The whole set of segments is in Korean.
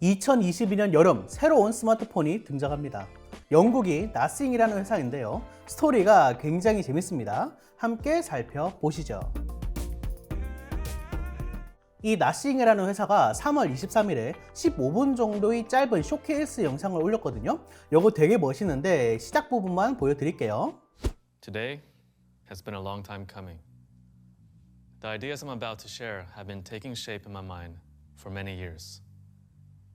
2022년 여름 새로운 스마트폰이 등장합니다. 영국이 나싱이라는 회사인데요. 스토리가 굉장히 재밌습니다. 함께 살펴보시죠. 이 나싱이라는 회사가 3월 23일에 15분 정도의 짧은 쇼케이스 영상을 올렸거든요. 요거 되게 멋있는데 시작 부분만 보여드릴게요. Today has been a long time coming. The ideas I'm about to share have been taking shape in my mind for many years.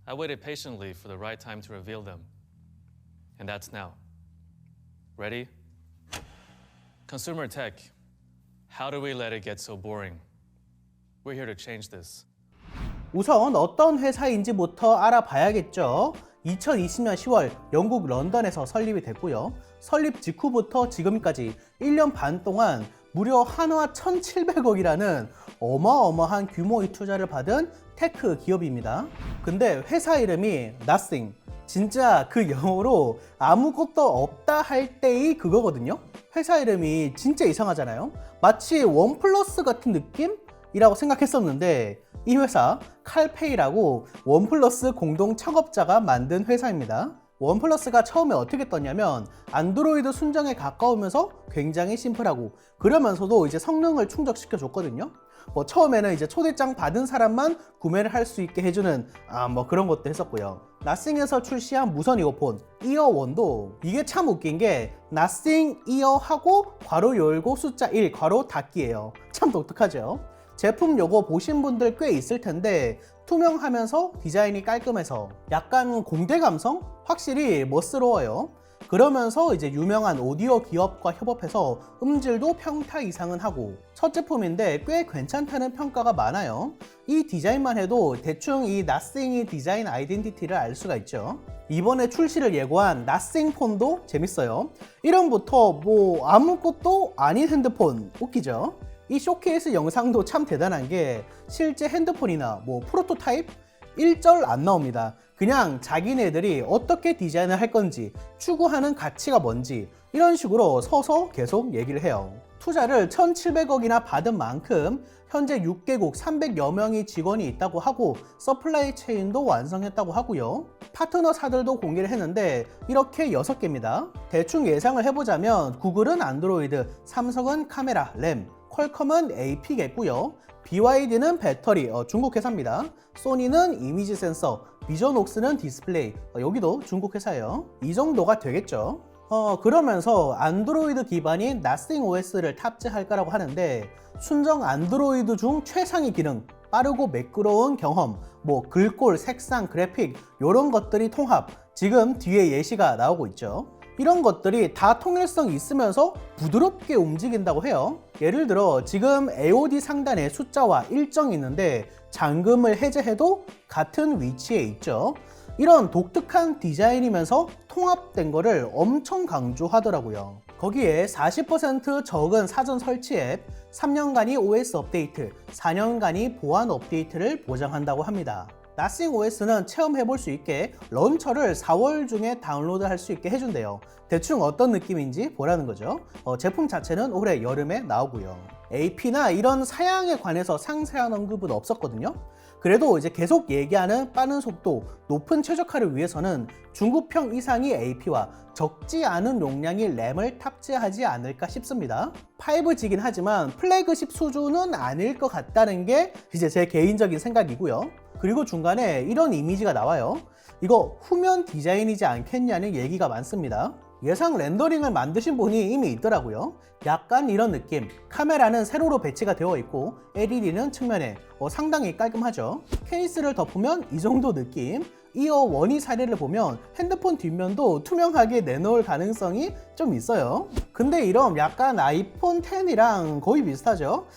I waited patiently for the right time to reveal them. And that's now. Ready? Consumer tech. How do we let it get so boring? We're here to change this. 우선 어떤 회사인지부터 알아봐야겠죠. 2020년 10월 영국 런던에서 설립이 됐고요. 설립 직후부터 지금까지 1년 반 동안 무려 한화 1,700억이라는 어마어마한 규모의 투자를 받은 테크 기업입니다. 근데 회사 이름이 Nothing. 진짜 그 영어로 아무것도 없다 할 때의 그거거든요. 회사 이름이 진짜 이상하잖아요. 마치 원플러스 같은 느낌이라고 생각했었는데 이 회사 칼페이라고 원플러스 공동 창업자가 만든 회사입니다. 원플러스가 처음에 어떻게 떴냐면 안드로이드 순정에 가까우면서 굉장히 심플하고 그러면서도 이제 성능을 충족시켜 줬거든요. 처음에는 이제 초대장 받은 사람만 구매를 할 수 있게 해주는 그런 것도 했었고요. 나싱에서 출시한 무선 이어폰 이어1도 이게 참 웃긴 게 나싱 이어 하고 괄호 열고 숫자 1 괄호 닫기예요. 참 독특하죠. 제품 요거 보신 분들 꽤 있을 텐데 투명하면서 디자인이 깔끔해서 약간 공대 감성? 확실히 멋스러워요. 그러면서 이제 유명한 오디오 기업과 협업해서 음질도 평타 이상은 하고 첫 제품인데 꽤 괜찮다는 평가가 많아요. 이 디자인만 해도 대충 이 나싱의 디자인 아이덴티티를 알 수가 있죠. 이번에 출시를 예고한 나싱 폰도 재밌어요. 이름부터 아무것도 아닌 핸드폰 웃기죠. 이 쇼케이스 영상도 참 대단한 게 실제 핸드폰이나 프로토타입 1절 안 나옵니다. 그냥 자기네들이 어떻게 디자인을 할 건지 추구하는 가치가 뭔지 이런 식으로 서서 계속 얘기를 해요. 투자를 1,700억이나 받은 만큼 현재 6개국 300여 명의 직원이 있다고 하고 서플라이 체인도 완성했다고 하고요. 파트너사들도 공개를 했는데 이렇게 6개입니다. 대충 예상을 해보자면 구글은 안드로이드, 삼성은 카메라, 램, 퀄컴은 AP겠고요. BYD는 배터리, 중국 회사입니다. 소니는 이미지 센서, 비전옥스는 디스플레이, 여기도 중국 회사예요. 이 정도가 되겠죠. 그러면서 안드로이드 기반인 Nothing OS를 탑재할 거라고 하는데 순정 안드로이드 중 최상위 기능, 빠르고 매끄러운 경험, 글꼴, 색상, 그래픽 이런 것들이 통합, 지금 뒤에 예시가 나오고 있죠. 이런 것들이 다 통일성이 있으면서 부드럽게 움직인다고 해요. 예를 들어 지금 AOD 상단에 숫자와 일정이 있는데 잠금을 해제해도 같은 위치에 있죠. 이런 독특한 디자인이면서 통합된 거를 엄청 강조하더라고요. 거기에 40% 적은 사전 설치 앱, 3년간의 OS 업데이트, 4년간의 보안 업데이트를 보장한다고 합니다. 나싱 OS는 체험해볼 수 있게 런처를 4월 중에 다운로드할 수 있게 해준대요. 대충 어떤 느낌인지 보라는 거죠. 제품 자체는 올해 여름에 나오고요. AP나 이런 사양에 관해서 상세한 언급은 없었거든요. 그래도 이제 계속 얘기하는 빠른 속도, 높은 최적화를 위해서는 중급형 이상의 AP와 적지 않은 용량의 램을 탑재하지 않을까 싶습니다. 5G긴 하지만 플래그십 수준은 아닐 것 같다는 게 이제 제 개인적인 생각이고요. 그리고 중간에 이런 이미지가 나와요. 이거 후면 디자인이지 않겠냐는 얘기가 많습니다. 예상 렌더링을 만드신 분이 이미 있더라고요. 약간 이런 느낌. 카메라는 세로로 배치가 되어 있고 LED는 측면에 상당히 깔끔하죠. 케이스를 덮으면 이 정도 느낌. 이어1의 사례를 보면 핸드폰 뒷면도 투명하게 내놓을 가능성이 좀 있어요. 근데 이런 약간 아이폰 X이랑 거의 비슷하죠.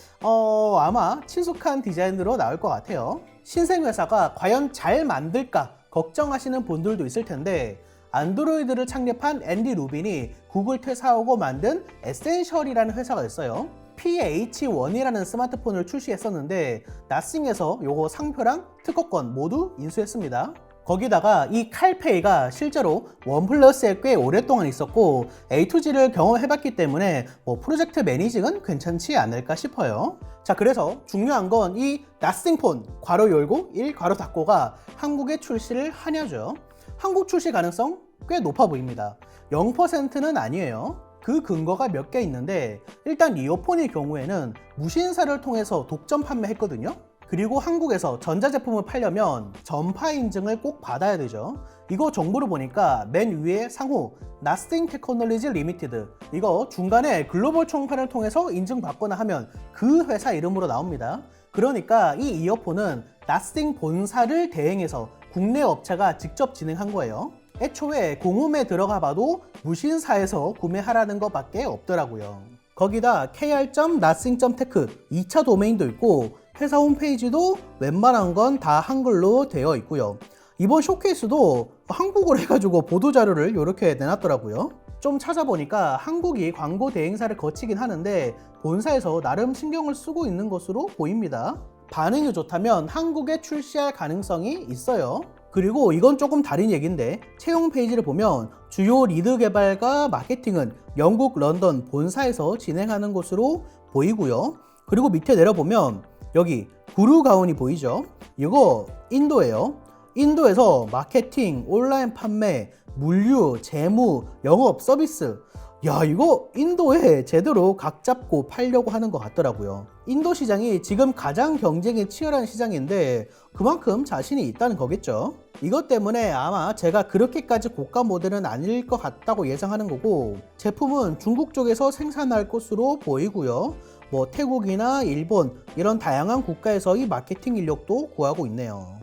아마 친숙한 디자인으로 나올 것 같아요. 신생 회사가 과연 잘 만들까 걱정하시는 분들도 있을 텐데 안드로이드를 창립한 앤디 루빈이 구글 퇴사하고 만든 에센셜이라는 회사가 있어요. PH1이라는 스마트폰을 출시했었는데 나싱에서 요거 상표랑 특허권 모두 인수했습니다. 거기다가 이 칼페이가 실제로 원플러스에 꽤 오랫동안 있었고 A2G를 경험해봤기 때문에 뭐 프로젝트 매니징은 괜찮지 않을까 싶어요. 자, 그래서 중요한 건 이 나싱폰 괄호 열고 1 괄호 닫고가 한국에 출시를 하냐죠. 한국 출시 가능성 꽤 높아 보입니다. 0%는 아니에요. 그 근거가 몇 개 있는데 일단 이어폰의 경우에는 무신사를 통해서 독점 판매했거든요. 그리고 한국에서 전자제품을 팔려면 전파 인증을 꼭 받아야 되죠. 이거 정보를 보니까 맨 위에 상호 Nothing Technology Limited, 이거 중간에 글로벌 총판을 통해서 인증받거나 하면 그 회사 이름으로 나옵니다. 그러니까 이 이어폰은 Nothing 본사를 대행해서 국내 업체가 직접 진행한 거예요. 애초에 공홈에 들어가 봐도 무신사에서 구매하라는 것밖에 없더라고요. 거기다 kr.nothing.tech 2차 도메인도 있고 회사 홈페이지도 웬만한 건 다 한글로 되어 있고요. 이번 쇼케이스도 한국어로 해가지고 보도자료를 이렇게 내놨더라고요. 좀 찾아보니까 한국이 광고 대행사를 거치긴 하는데 본사에서 나름 신경을 쓰고 있는 것으로 보입니다. 반응이 좋다면 한국에 출시할 가능성이 있어요. 그리고 이건 조금 다른 얘기인데 채용 페이지를 보면 주요 리드 개발과 마케팅은 영국 런던 본사에서 진행하는 것으로 보이고요. 그리고 밑에 내려보면 여기 구루가온이 보이죠? 이거 인도예요. 인도에서 마케팅, 온라인 판매, 물류, 재무, 영업, 서비스, 야, 이거 인도에 제대로 각 잡고 팔려고 하는 것 같더라고요. 인도 시장이 지금 가장 경쟁이 치열한 시장인데 그만큼 자신이 있다는 거겠죠. 이것 때문에 아마 제가 그렇게까지 고가 모델은 아닐 것 같다고 예상하는 거고, 제품은 중국 쪽에서 생산할 것으로 보이고요. 뭐 태국이나 일본 이런 다양한 국가에서 이 마케팅 인력도 구하고 있네요.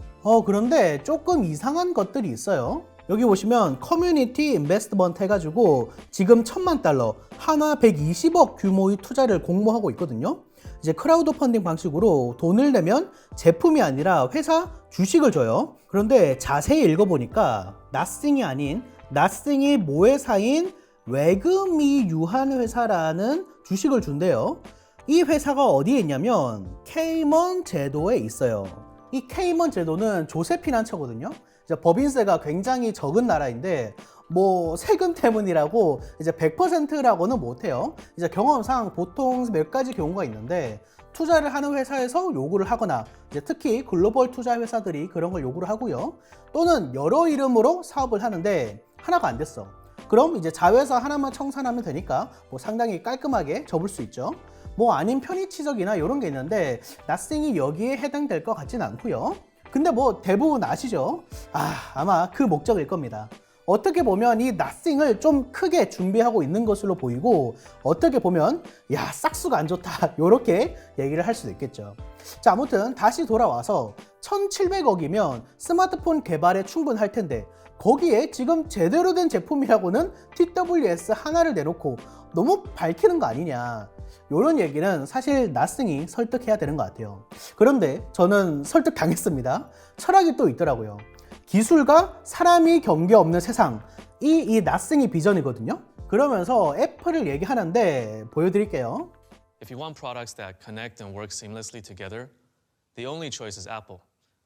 그런데 조금 이상한 것들이 있어요. 여기 보시면 커뮤니티 인베스트먼트 해가지고 지금 $10,000, 하나 120억 규모의 투자를 공모하고 있거든요. 이제 크라우드 펀딩 방식으로 돈을 내면 제품이 아니라 회사 주식을 줘요. 그런데 자세히 읽어보니까 Nothing이 아닌 Nothing이 모회사인 외금이 유한 회사라는 주식을 준대요. 이 회사가 어디에 있냐면 케이먼 제도에 있어요. 이 케이먼 제도는 조세피난처거든요. 법인세가 굉장히 적은 나라인데 뭐 세금 때문이라고 이제 100%라고는 못해요. 이제 경험상 보통 몇 가지 경우가 있는데 투자를 하는 회사에서 요구를 하거나 이제 특히 글로벌 투자 회사들이 그런 걸 요구를 하고요. 또는 여러 이름으로 사업을 하는데 하나가 안 됐어. 그럼 이제 자회사 하나만 청산하면 되니까 뭐 상당히 깔끔하게 접을 수 있죠. 뭐 아닌 편의치적이나 이런 게 있는데 나싱이 여기에 해당될 것 같진 않고요. 근데 뭐 대부분 아시죠? 아마 그 목적일 겁니다. 어떻게 보면 이 나싱을 좀 크게 준비하고 있는 것으로 보이고, 어떻게 보면 야, 싹수가 안 좋다 이렇게 얘기를 할 수도 있겠죠. 자, 아무튼 다시 돌아와서 1,700억이면 스마트폰 개발에 충분할 텐데 거기에 지금 제대로 된 제품이라고는 TWS 하나를 내놓고 너무 밝히는 거 아니냐, 이런 얘기는 사실 나싱이 설득해야 되는 것 같아요. 그런데 저는 설득당했습니다. 철학이 또 있더라고요. 기술과 사람이 경계 없는 세상, 이 나싱이 비전이거든요. 그러면서 애플을 얘기하는데 보여드릴게요. If you want products that connect and work seamlessly together, the only choice is Apple.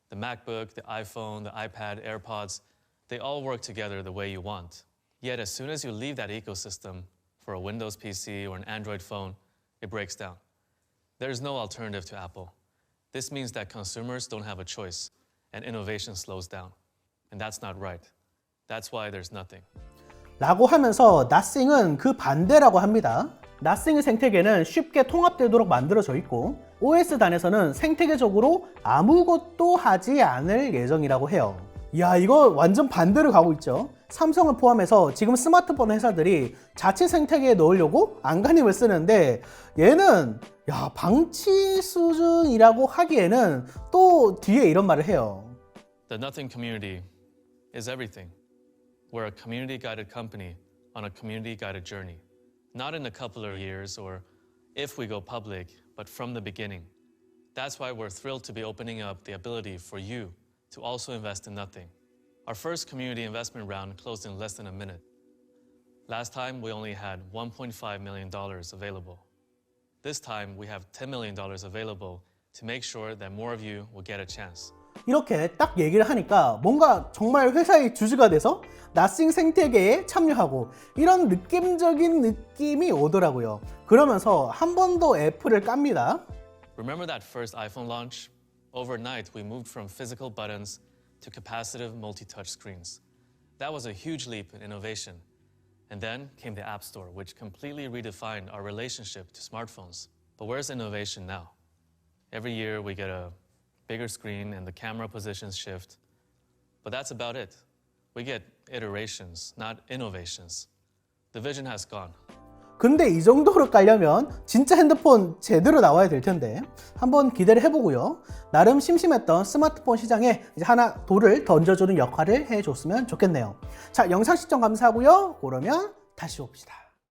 The MacBook, the iPhone, the iPad, AirPods, they all work together the way you want. Yet as soon as you leave that ecosystem for a Windows PC or an Android phone, it breaks down. There's no alternative to Apple. This means that consumers don't have a choice and innovation slows down. And that's not right. That's why there's nothing. 라고 하면서 나싱은 그 반대라고 합니다. 나싱의 생태계는 쉽게 통합되도록 만들어져 있고 OS단에서는 생태계적으로 아무것도 하지 않을 예정이라고 해요. 이야, 이거 완전 반대로 가고 있죠. 삼성을 포함해서 지금 스마트폰 회사들이 자체 생태계에 넣으려고 안간힘을 쓰는데 얘는 야, 방치 수준이라고 하기에는 또 뒤에 이런 말을 해요. The Nothing community is everything. We're a community-guided company on a community-guided journey. Not in a couple of years or if we go public, but from the beginning. That's why we're thrilled to be opening up the ability for you to also invest in Nothing. Our first community investment round closed in less than a minute. Last time, we only had $1.5 million available. This time, we have $10 million available to make sure that more of you will get a chance. 이렇게 딱 얘기를 하니까 뭔가 정말 회사의 주주가 돼서 나싱 생태계에 참여하고 이런 느낌적인 느낌이 오더라고요. 그러면서 한 번 더 애플을 깝니다. Remember that first iPhone launch? Overnight, we moved from physical buttons to capacitive multi-touch screens. That was a huge leap in innovation. And then came the App Store, which completely redefined our relationship to smartphones. But where's innovation now? Every year we get a bigger screen and the camera positions shift. But that's about it. We get iterations, not innovations. The vision has gone. 근데 이 정도로 깔려면 진짜 핸드폰 제대로 나와야 될 텐데 한번 기대를 해보고요. 나름 심심했던 스마트폰 시장에 이제 하나 돌을 던져주는 역할을 해줬으면 좋겠네요. 자, 영상 시청 감사하고요. 그러면 다시 옵시다.